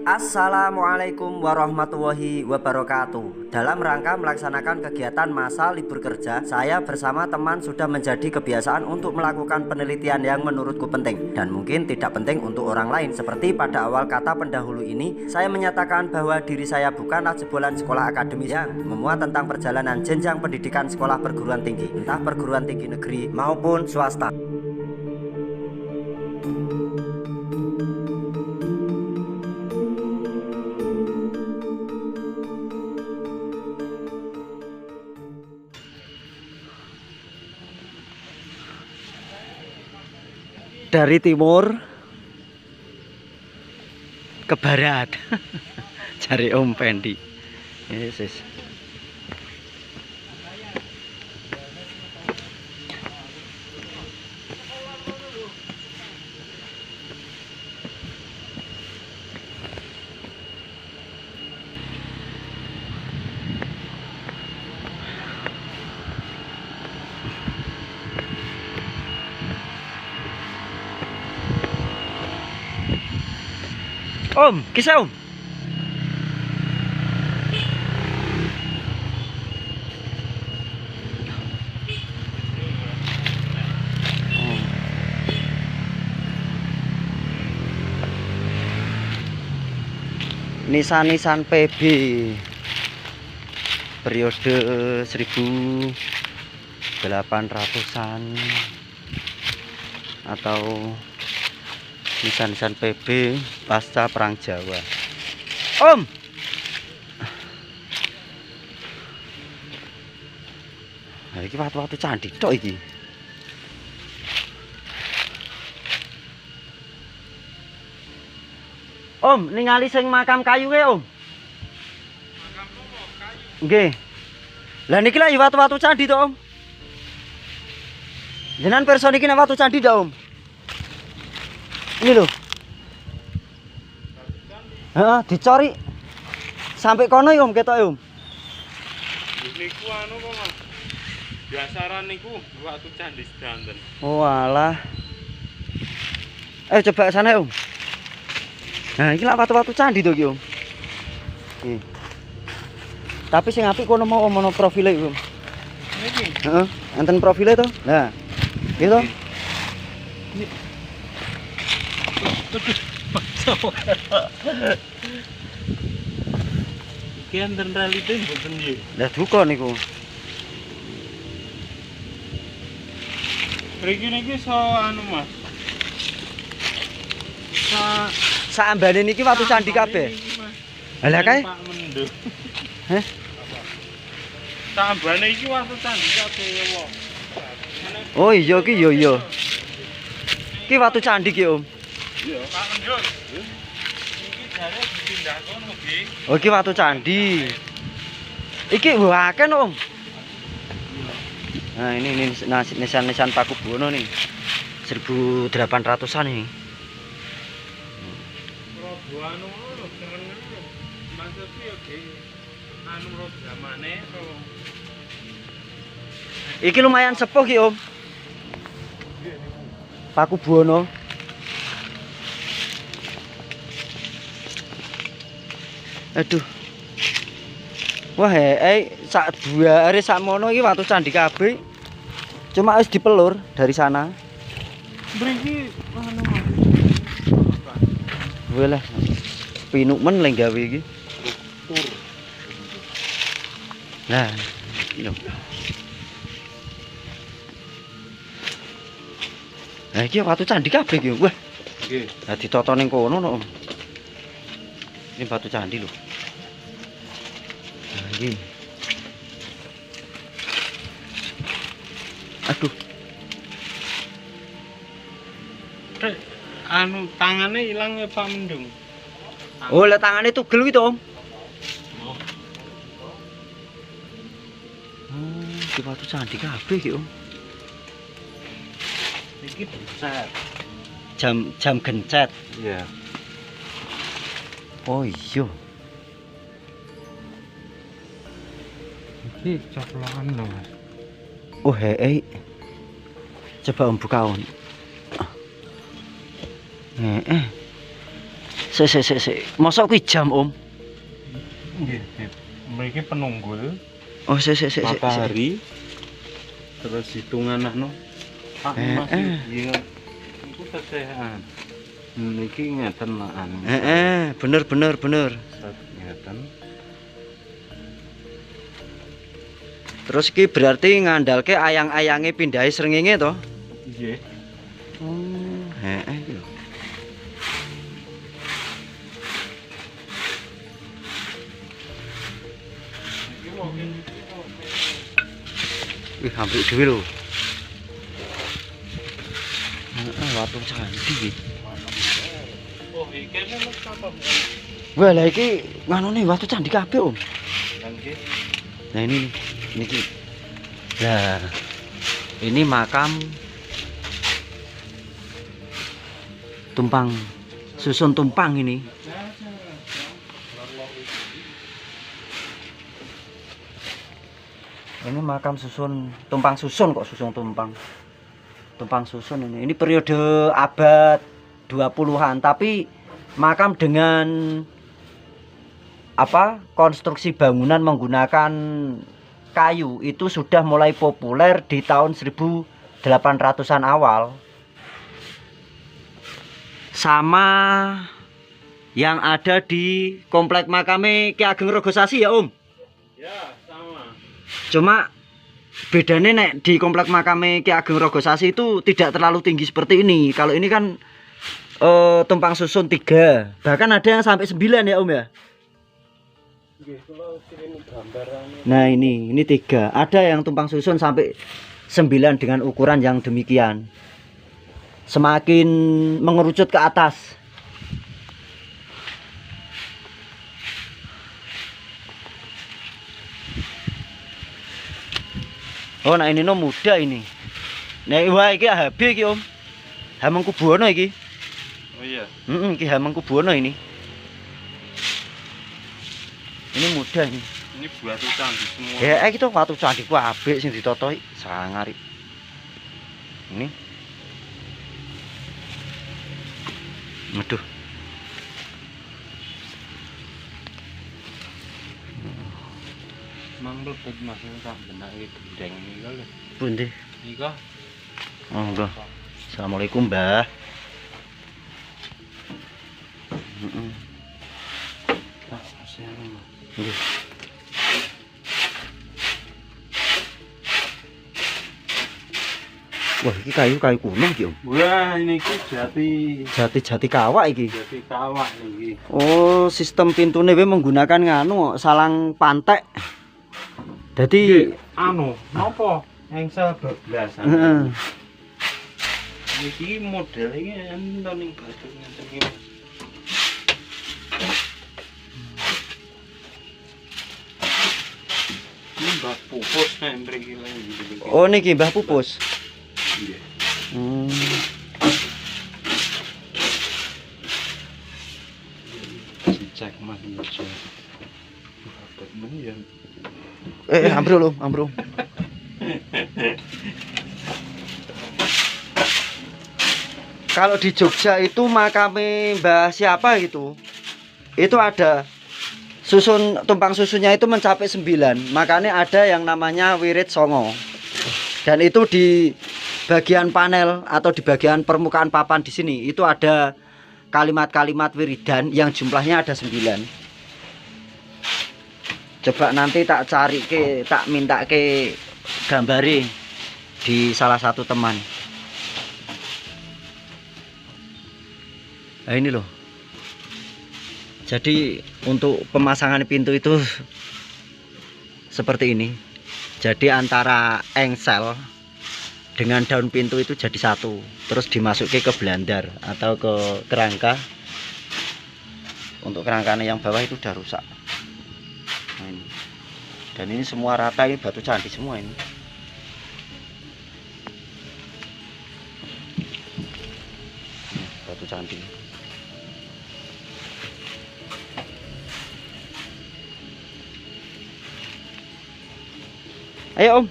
Assalamualaikum warahmatullahi wabarakatuh. Dalam rangka melaksanakan kegiatan masa libur kerja, saya bersama teman sudah menjadi kebiasaan untuk melakukan penelitian yang menurutku penting dan mungkin tidak penting untuk orang lain. Seperti pada awal kata pendahulu ini, saya menyatakan bahwa diri saya bukanlah jebolan sekolah akademis yang memuat tentang perjalanan jenjang pendidikan sekolah perguruan tinggi, entah perguruan tinggi negeri maupun swasta. Dari timur ke barat cari Om Pendi. Yesus. Om, kisah Om. Nisan-nisan PB periode 1800-an atau nisan-nisan PB pasca Perang Jawa. Om, nah, ini watu-watu candi tok iki. Om, ningali sing makam kayu ke Om? Makam kayu. Nggih. Lah niki lak watu-watu candi to Om. Jenengan pirsa niki nek watu candi ndak Om? Ini loh. Heeh, dicori. Sampai kono ya Om ketoke Om. Niku anu kok Mas. Biasaran niku watu candi sedanten. Oh alah. Coba sana Om. Nah, iki lak watu-watu candi to iki Om. Nggih. Tapi sing apik kono mau ono profile Om. Niki. Heeh, enten profile to. Nah. Gitu. Iki enten realite mboten nggih. Lah duka niku. Mriki niki anu Mas. Saambane niki watu candi kabeh. Lah kae? Pak Mendung. Heh. Saambane iki watu candi kabeh ya, Wong. Oh iya ki yo yo. Ki watu candi ki Om. Iya, Pak Mendung. Iki jare dipindah kono nggih. Oh iki watu candi. Iki waken Om. Nah ini nisan-nisan Pakubuwono nih. 1800-an ini. Anu lho, keren lho. Maksudku ya nggih anu ro zamane ro. Iki lumayan sepuh ki Om. Pakubuwono. Aduh. Wah, sak buare sakmono iki watu candi kabeh. Cuma wis dipelur dari sana. Mriki anu Walah. Pinumen lek gawe iki. Nah, iki. Nah, iki watu candi kabeh iki. Wah. nggih. Lah ditata ning kono no, Om. Ini batu candi lho. Nah, iki. Aduh. Anu tangane ilang ya Pak Mendung. Oh, lah tangane tugel kuwi to, Om. Di batu candi kabeh iki, Om. Iki gencet. Jam gencet. Iya. Oh iya. Iki coklokan lho, Mas. Oh, Coba Om buka Om. Mosok kuwi jam, Om? Nggih, mriki penunggul. Oh, Matahari. Terus hitungan anu. Masih iya. Iku kesehan. Niki ngeten lah anu. Bener. Ngeten. Terus iki berarti ngandalke ayang-ayange pindahe srengenge to? Nggih. Oh, iki lho. Wih, hampir dhewe lho. Watu candi iki. Oh, iki nek apa? Wah, lah iki nganune watu candi kabeh, Om. Nggih. Nah ini nih, niki. Nah, ini makam tumpang, susun tumpang ini. Ini makam susun tumpang susun kok susun tumpang. Tumpang susun ini. Ini periode abad 20-an, tapi makam dengan apa? Konstruksi bangunan menggunakan kayu itu sudah mulai populer di tahun 1800-an awal. Sama yang ada di komplek makame Ki Ageng Rogosasi ya, Om? Ya, sama. Cuma bedanya nek di komplek makame Ki Ageng Rogosasi itu tidak terlalu tinggi seperti ini. Kalau ini kan tumpang susun 3, bahkan ada yang sampai 9 ya, Om ya. Nah ini 3. Ada yang tumpang susun sampai 9 dengan ukuran yang demikian. Semakin mengerucut ke atas. Oh, nah ini no muda ini. Nah, wah iki HB iki, Om. Hamengkubuwono iki. Oh iya. Iki Hamengkubuwono ini. Ini muda ini. Ini batu candi semua. Ya, kita watu candi ku apik sing ditata iki sangar. Ini. Aduh. Mang lebet Mas tak benake gendeng iki lho. Pundi? Ika. Oh, enggak. Assalamualaikum, Mbah. Nggih. Wah, iki kayu kuning iki, Om. Wah, ini ki Jati kawak iki. jati kawak iki. Oh, sistem pintune we menggunakan nganu salang pantek. Dadi Anu, napa? Engsel bablasan. heeh. Iki model iki enten ning batu ngeten iki. Ini Mbah Pupus nek mriki lagi. Oh, niki Mbah Pupus. Iya. Cek Mas Mujo. Dapat men ya. Ambrol, Om. Kalau di Jogja itu makame Mbah siapa gitu. Itu ada tumpang susunnya itu mencapai 9. Makanya ada yang namanya Wirid Songo. Dan itu di bagian panel atau di bagian permukaan papan di sini itu ada kalimat-kalimat wiridan yang jumlahnya ada 9. Coba nanti tak minta ke gambari di salah satu teman. Nah ini loh. Jadi untuk pemasangan pintu itu seperti ini. Jadi antara engsel dengan daun pintu itu jadi satu, terus dimasuki ke belandar atau ke kerangka. Untuk kerangkanya yang bawah itu udah rusak. Nah, ini. Dan ini semua rata, ini batu candi semua ini. Batu candi. Ayo, Om.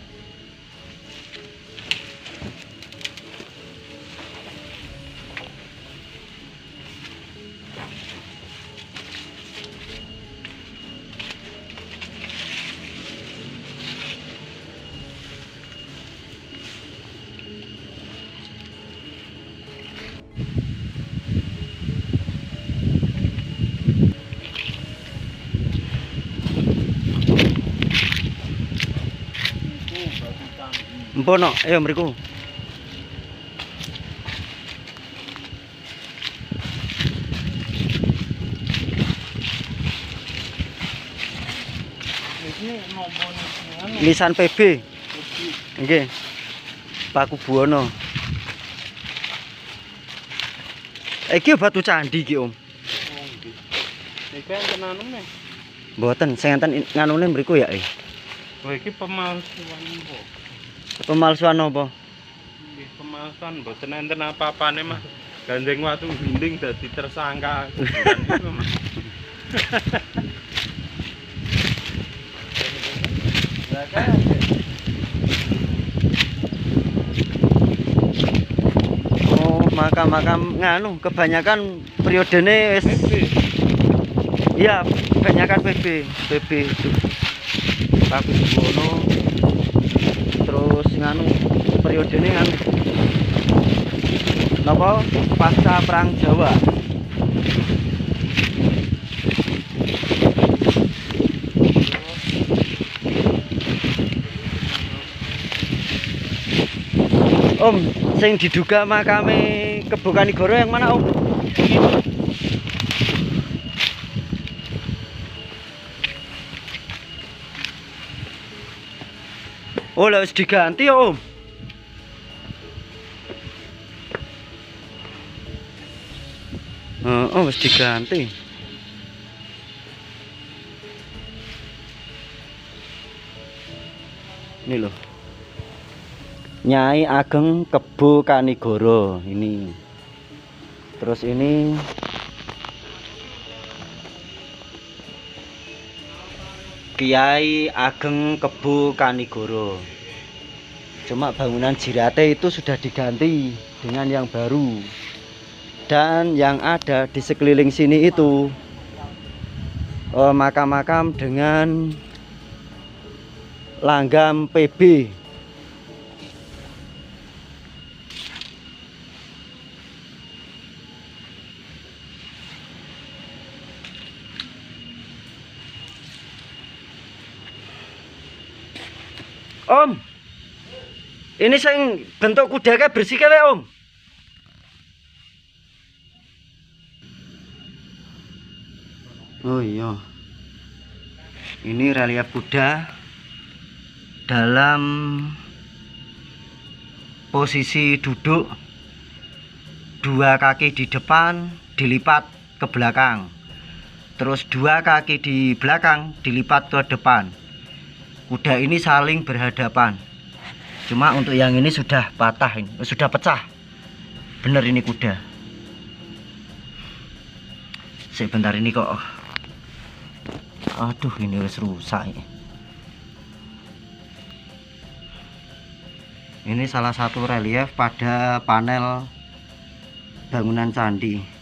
Mpono, ayo mriku. Ini nomor Lisan PB. Nggih. Paku Buwono. Iki batu candi iki, Om. Iki enten anune. Mboten, sing enten nganune mriku ya. Kowe iki pemalsuan apa? Pemalsuan apa? Nggih, pemalsuan mboten enten apa-apane, Mas. Gandeng watu binding dadi tersangka. Itu, Mas. Oh, makam-makam nganu kebanyakan periodene wis iya, kebanyakan PB itu. Paku Buwono. Terus nganu periodene nganu. Napa? Pasca Perang Jawa. Om, sing diduga makame Kebo Kanigoro yang mana, Om? Oh, lah wis diganti ya, Om. Oh, wis diganti. Ini loh. Nyai Ageng Kebo Kanigoro ini. Terus ini Kiai Ageng Kebo Kanigoro. Cuma bangunan jirate itu sudah diganti dengan yang baru. Dan yang ada di sekeliling sini itu makam-makam dengan langgam PB. Om, ini sing bentuk kuda kayak bersih kayak Om. Oh iya, ini relief kuda dalam posisi duduk, dua kaki di depan dilipat ke belakang, terus dua kaki di belakang dilipat ke depan. Kuda ini saling berhadapan. Cuma untuk yang ini sudah patah, ini sudah pecah. Bener ini kuda. Sebentar ini kok. Aduh, ini wis rusak ini. Ini salah satu relief pada panel bangunan candi.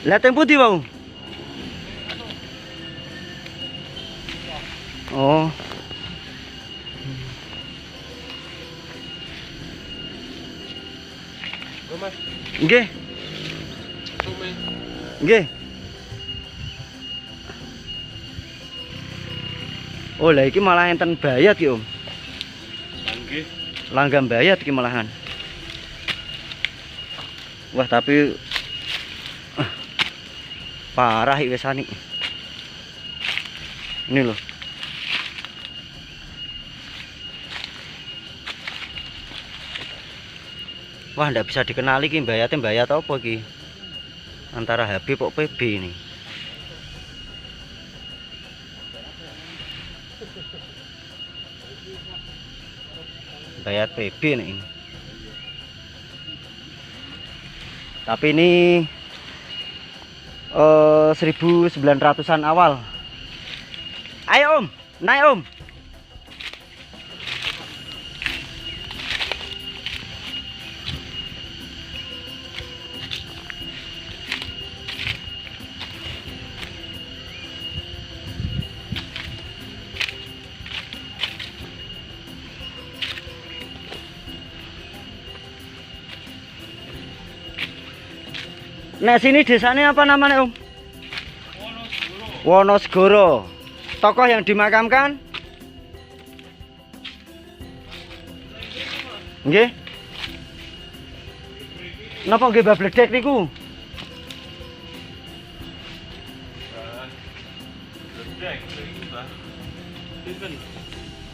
Lihat yang putih, Bang. Oh. Nggih. Nggih. Oh, lah iki malah enten bayat ki, Om. Nggih. Langgam bayat ki malahan. Wah, tapi parah iki wesane. Ini loh. Wah, ndak bisa dikenali ki bayate bayat apa ki. Antara HB kok PB ini. Bayat PB nih ini. Tapi ini 1900-an awal. Ayo Om, naik Om. Nah sini desanya apa namanya Om? Wonosegoro. Tokoh yang dimakamkan? Nggih. Napa nggih Mbah Bledek niku? Bledek iki, Mbah. Sinten?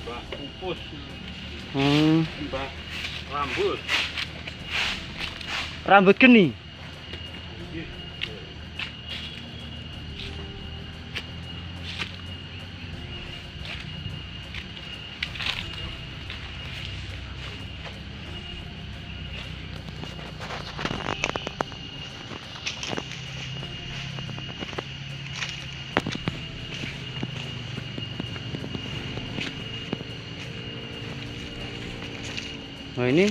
Mbah Pupus. Mbah Rambut. Rambut geni. Nah ini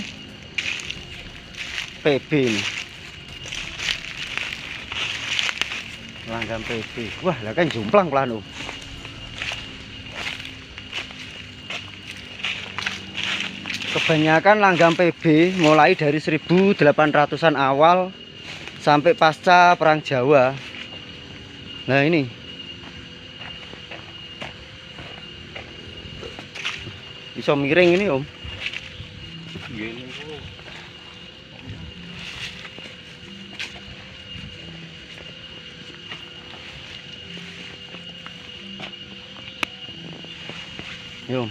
PB nih. Langgam PB. Wah, lah kan jomplang pelan Om. Kebanyakan langgam PB mulai dari 1800-an awal sampai pasca Perang Jawa. Nah ini bisa miring ini Om. Gini kok. Yo.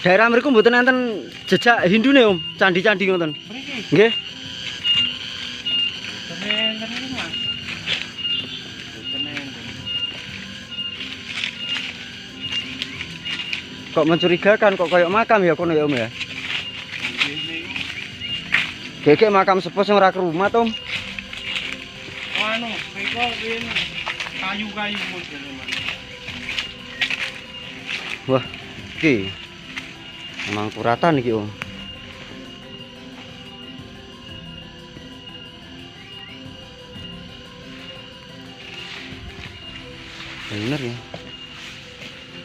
Daerah mriku mboten enten jejak Hindune Om, candi-candi ngoten. Mriki. Nggih. Tenenten iki, Mas. Tenenten. Kok mencurigakan kok kayak makam ya kono ya Om ya. Nggih niku. Gegek makam sepuh sing ora kerumat Om. Oh anu, mriko ini kayu-kayu modele, Mas. Wah, iki emang kuratan iki Om. Bener ya.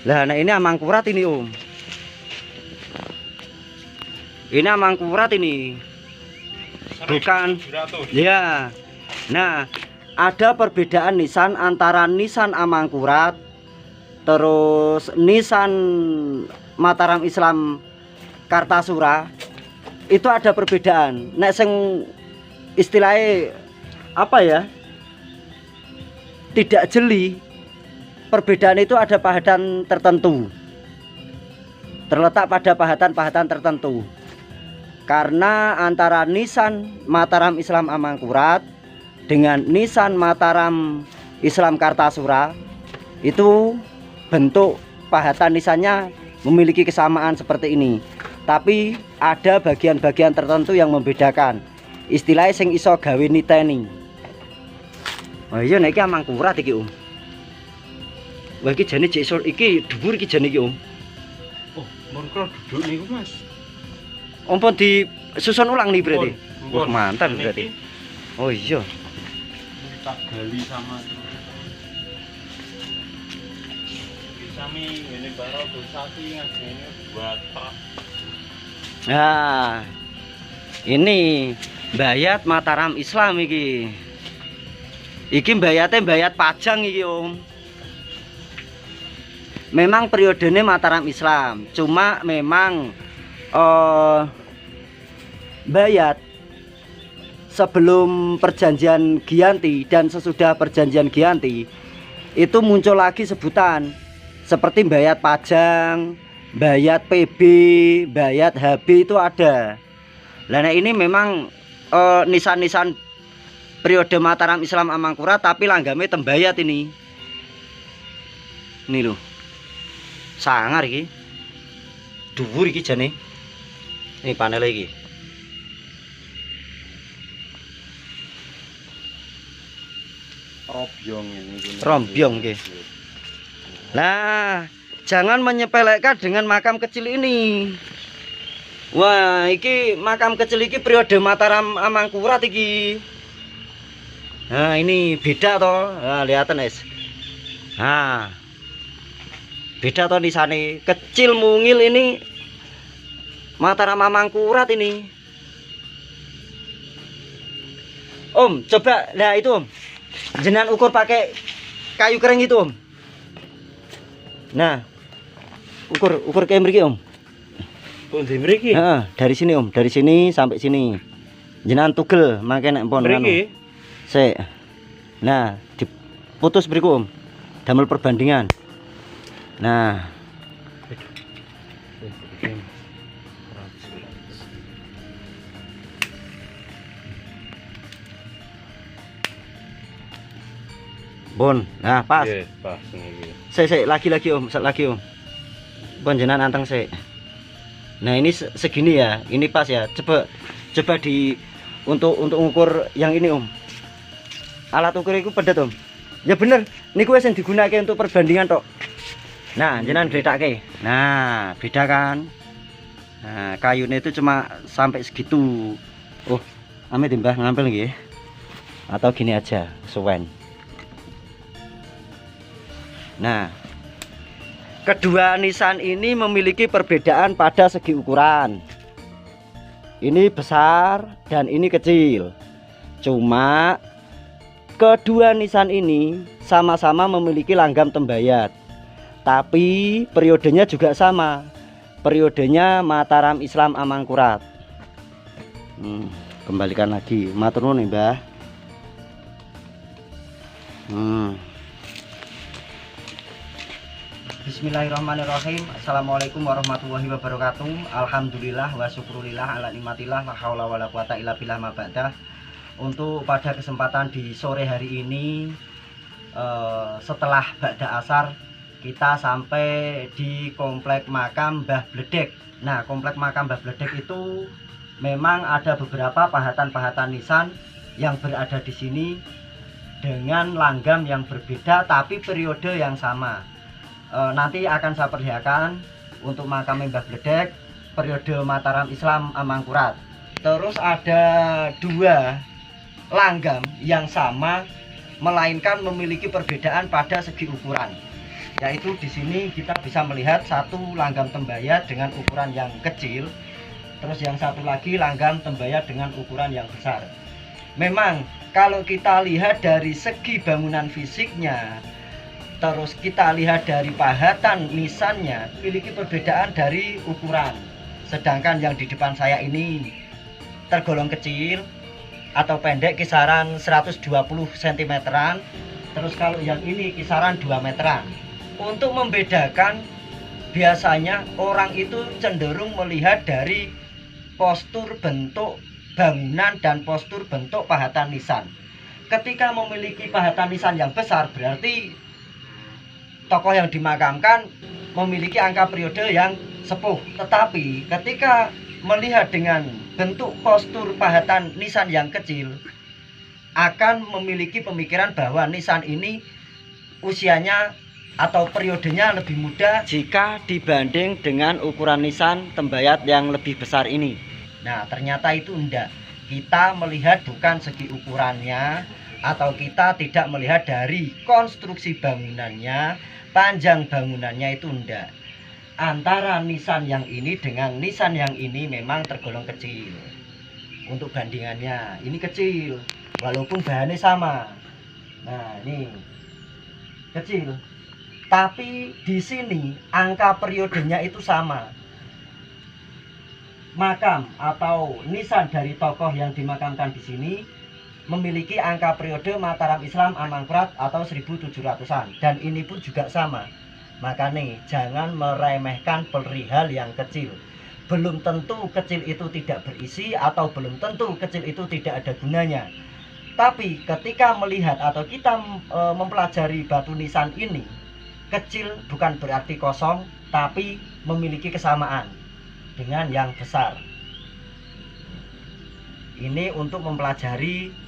Lah nah ini amangkurat ini Om. Ini amangkurat ini. Bukan. Ya. Nah, ada perbedaan nisan antara nisan amangkurat terus nisan Mataram Islam Kartasura. Itu ada perbedaan. Nek sing istilahnya apa ya? Tidak jeli. Perbedaan itu ada pahatan tertentu. Terletak pada pahatan-pahatan tertentu. Karena antara nisan Mataram Islam Amangkurat dengan nisan Mataram Islam Kartasura itu bentuk pahatan nisannya memiliki kesamaan seperti ini. Tapi ada bagian-bagian tertentu yang membedakan. Istilahnya sing iso gawe niteni. Oh iya nek iki amangkurat iki Om. Wah iki jane jek iki dhuwur iki jane iki Om. Oh, mun kula duduk niku Mas. Ompon disusun ulang nih berarti. Wah, mantap berarti. Oh iya. Tak gali sama. sami ini baru sasi ini buat truk. Nah, ini bayat Mataram Islam iki. Iki bayatnya bayat Pajang iki, Om. Memang periodenya Mataram Islam, cuma memang bayat sebelum perjanjian Giyanti dan sesudah perjanjian Giyanti itu muncul lagi sebutan seperti bayat Pajang, bayat PB, bayat HB itu ada. Nah ini memang nisan-nisan periode Mataram Islam Amangkurat tapi langgamnya tembayat ini. Ini loh. Sangar iki. Dhuwur iki jane. Ini panel iki. Rombyong ini. Rombyong nggih. Nah, jangan menyepelekan dengan makam kecil ini. Wah, iki makam kecil iki periode Mataram Amangkurat iki. Nah, ini beda toh. Nah, lihatan, guys. Nah, beda toh nisane. Kecil mungil ini Mataram Amangkurat ini. Om, coba nah itu Om. Jenengan ukur pakai kayu kering itu Om. Nah, ukur kayak mriki Om. Pundi mriki? Heeh, dari sini Om, dari sini sampai sini. Jenengan tugel mangke nek pon mriki. Sik. Nah, diputus mriku Om. Damel perbandingan. Nah. Bon, nah pas. Yes, pas niki. Sik lagi Om, lagi Om. Bon jenengan anteng sik. Nah, ini segini ya. Ini pas ya. Coba di untuk ngukur yang ini Om. Alat ukur itu pedet Om. Ya bener, niku wis sing digunakake untuk perbandingan tok. Nah, jenengan gletake. Nah, beda kan? Nah, kayunya itu cuma sampai segitu. Oh, ame timbah ngambil nggih. Atau gini aja, suwen. Nah, kedua nisan ini memiliki perbedaan pada segi ukuran. Ini besar dan ini kecil. Cuma kedua nisan ini sama-sama memiliki langgam tembayat. Tapi periodenya juga sama. Periodenya Mataram Islam Amangkurat. Kembalikan lagi. Matur nuwun nih, Mbah. Bismillahirrahmanirrahim. Assalamualaikum warahmatullahi wabarakatuh. Alhamdulillah wa syukurillah ala nikmatillah la haula wala quwata illa billah ma ba'dah. Untuk pada kesempatan di sore hari ini setelah ba'da asar kita sampai di komplek makam Mbah Bledek. Nah, komplek makam Mbah Bledek itu memang ada beberapa pahatan-pahatan nisan yang berada di sini dengan langgam yang berbeda tapi periode yang sama. Nanti akan saya perlihatkan untuk makam Mbah Bledek periode Mataram Islam Amangkurat. Terus ada dua langgam yang sama melainkan memiliki perbedaan pada segi ukuran. Yaitu di sini kita bisa melihat satu langgam tembayat dengan ukuran yang kecil, terus yang satu lagi langgam tembayat dengan ukuran yang besar. Memang kalau kita lihat dari segi bangunan fisiknya, terus kita lihat dari pahatan nisannya memiliki perbedaan dari ukuran. Sedangkan yang di depan saya ini tergolong kecil atau pendek kisaran 120 cm-an. Terus kalau yang ini kisaran 2 meteran. Untuk membedakan biasanya orang itu cenderung melihat dari postur bentuk bangunan dan postur bentuk pahatan nisan. Ketika memiliki pahatan nisan yang besar berarti tokoh yang dimakamkan memiliki angka periode yang sepuh. Tetapi ketika melihat dengan bentuk postur pahatan nisan yang kecil akan memiliki pemikiran bahwa nisan ini usianya atau periodenya lebih muda jika dibanding dengan ukuran nisan tembayat yang lebih besar ini. Nah, ternyata itu enggak. Kita melihat bukan segi ukurannya atau kita tidak melihat dari konstruksi bangunannya, panjang bangunannya itu enggak. Antara nisan yang ini dengan nisan yang ini memang tergolong kecil. Untuk bandingannya ini kecil walaupun bahannya sama. Nah, ini kecil. Tapi di sini angka periodenya itu sama. Makam atau nisan dari tokoh yang dimakamkan di sini memiliki angka periode Mataram Islam Amangkurat atau 1700-an, dan ini pun juga sama. Makanya jangan meremehkan perihal yang kecil. Belum tentu kecil itu tidak berisi atau belum tentu kecil itu tidak ada gunanya. Tapi ketika melihat atau kita mempelajari batu nisan ini, kecil bukan berarti kosong, tapi memiliki kesamaan dengan yang besar. Ini untuk mempelajari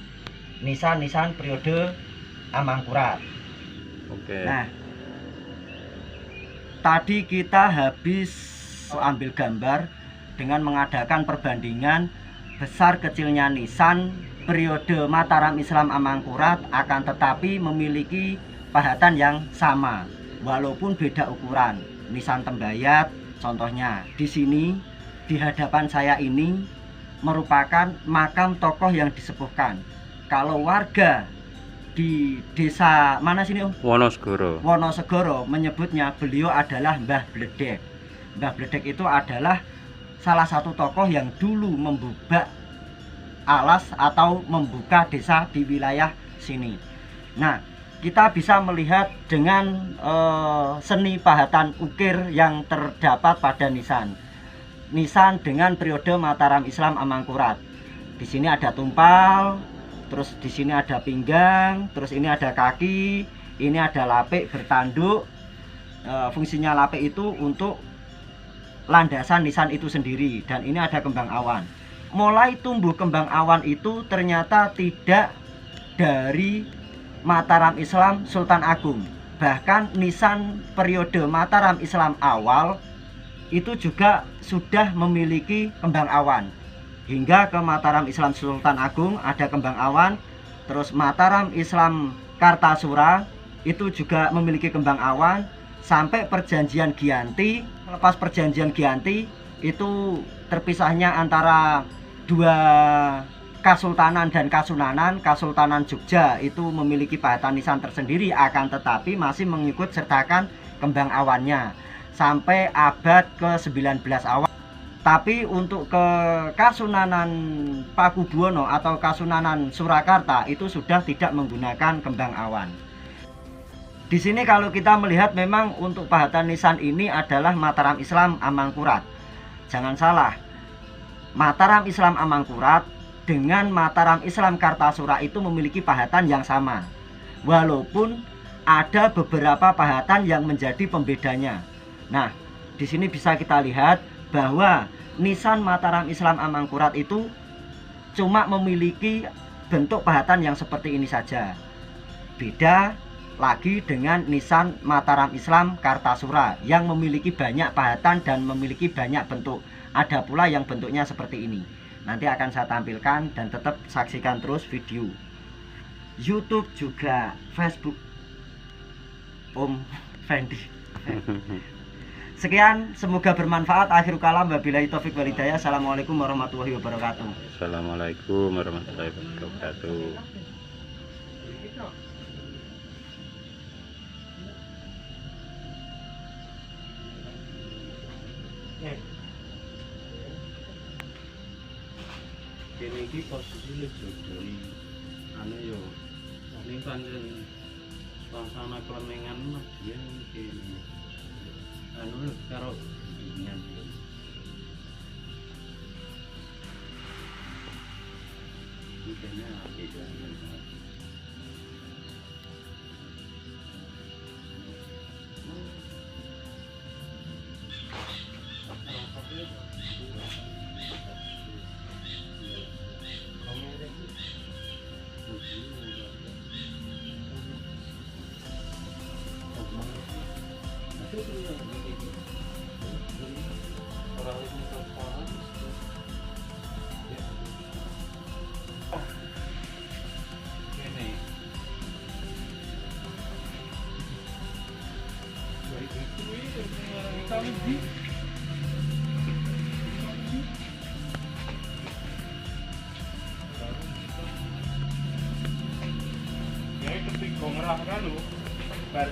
nisan-nisan periode Amangkurat. Oke. Nah, tadi kita habis ambil gambar dengan mengadakan perbandingan besar kecilnya nisan periode Mataram Islam Amangkurat, akan tetapi memiliki pahatan yang sama walaupun beda ukuran. Nisan Tembayat contohnya di sini di hadapan saya ini merupakan makam tokoh yang disepuhkan. Kalau warga di desa mana sini Om? Wonosegoro. Wonosegoro menyebutnya beliau adalah Mbah Bledek. Mbah Bledek itu adalah salah satu tokoh yang dulu membubak alas atau membuka desa di wilayah sini. Nah, kita bisa melihat dengan seni pahatan ukir yang terdapat pada nisan. Nisan dengan periode Mataram Islam Amangkurat. Di sini ada tumpal, terus di sini ada pinggang, terus ini ada kaki, ini ada lapik bertanduk. Fungsinya lapik itu untuk landasan nisan itu sendiri, dan ini ada kembang awan. Mulai tumbuh kembang awan itu ternyata tidak dari Mataram Islam Sultan Agung. Bahkan nisan periode Mataram Islam awal itu juga sudah memiliki kembang awan. Hingga ke Mataram Islam Sultan Agung ada kembang awan. Terus Mataram Islam Kartasura itu juga memiliki kembang awan. Sampai perjanjian Giyanti. Lepas perjanjian Giyanti itu terpisahnya antara dua Kasultanan dan Kasunanan. Kasultanan Jogja itu memiliki pahatan nisan tersendiri, akan tetapi masih mengikut sertakan kembang awannya sampai abad ke-19 awal. Tapi untuk ke Kasunanan Pakubuwono atau Kasunanan Surakarta itu sudah tidak menggunakan kembang awan. Di sini kalau kita melihat memang untuk pahatan nisan ini adalah Mataram Islam Amangkurat. Jangan salah, Mataram Islam Amangkurat dengan Mataram Islam Kartasura itu memiliki pahatan yang sama. Walaupun ada beberapa pahatan yang menjadi pembedanya. Nah, di sini bisa kita lihat bahwa nisan Mataram Islam Amangkurat itu cuma memiliki bentuk pahatan yang seperti ini saja. Beda lagi dengan nisan Mataram Islam Kartasura yang memiliki banyak pahatan dan memiliki banyak bentuk. Ada pula yang bentuknya seperti ini. Nanti akan saya tampilkan, dan tetap saksikan terus video YouTube juga Facebook Om Fendi. Sekian, semoga bermanfaat. Akhirul kalam, wabillahi taufik wal hidayah. Assalamualaikum warahmatullahi wabarakatuh. Assalamualaikum warahmatullahi wabarakatuh. Kene iki posisi jodoni ane yo ning pancen suasana klemengan mah dia kene anu karo bingan ikene apik banget. anu bar